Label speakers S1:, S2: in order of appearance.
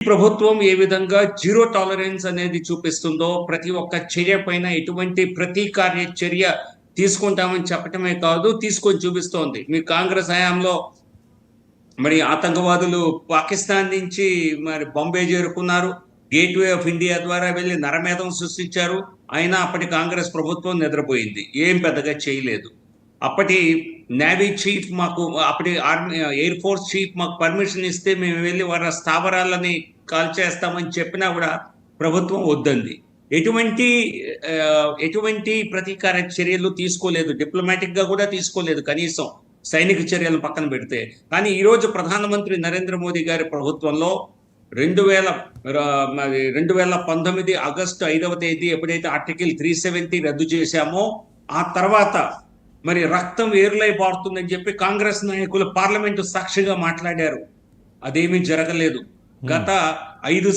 S1: ప్రభుత్వం ఏ విధంగా zero tolerance అనేది చూపిస్తుందో, ప్రతి ఒక్క చర్య పైన ఎటువంటి ప్రతీకార్య చర్య తీసుకుంటామని చెప్పటమే కాదు, తీసుకొని చూపిస్తోంది. మీ కాంగ్రెస్ హయాంలో మరి ఆతంకవాదులు పాకిస్తాన్ నుంచి మరి బాంబే చేరుకున్నారు. గేట్‌వే ఆఫ్ ఇండియా ద్వారా వెళ్లి నరమేధం సృష్టించారు. అయినా అప్పటి కాంగ్రెస్ ప్రభుత్వం నిద్రపోయింది. ఏం పెద్దగా చేయలేదు. అప్పటి నేవీ చీఫ్ మాకు అప్పటి ఎయిర్ ఫోర్స్ చీఫ్ మాకు పర్మిషన్ ఇస్తే మేము వెళ్లి వారి స్థావరాలని కాల్చేస్తామని చెప్పినా కూడా ప్రభుత్వం వద్దంది. ఎటువంటి ఎటువంటి ప్రతీకార చర్యలు తీసుకోలేదు. డిప్లొమాటిక్ గా కూడా తీసుకోలేదు కనీసం, సైనిక చర్యలను పక్కన పెడితే. కానీ ఈరోజు ప్రధానమంత్రి నరేంద్ర మోదీ గారి ప్రభుత్వంలో 2019 ఆగస్టు 5వ తేదీ ఎప్పుడైతే ఆర్టికల్ 370 రద్దు చేశామో, ఆ తర్వాత మరి రక్తం ఏరులై పారుతుందని చెప్పి కాంగ్రెస్ నాయకులు పార్లమెంటు సాక్షిగా మాట్లాడారు. అదేమీ జరగలేదు. గత 5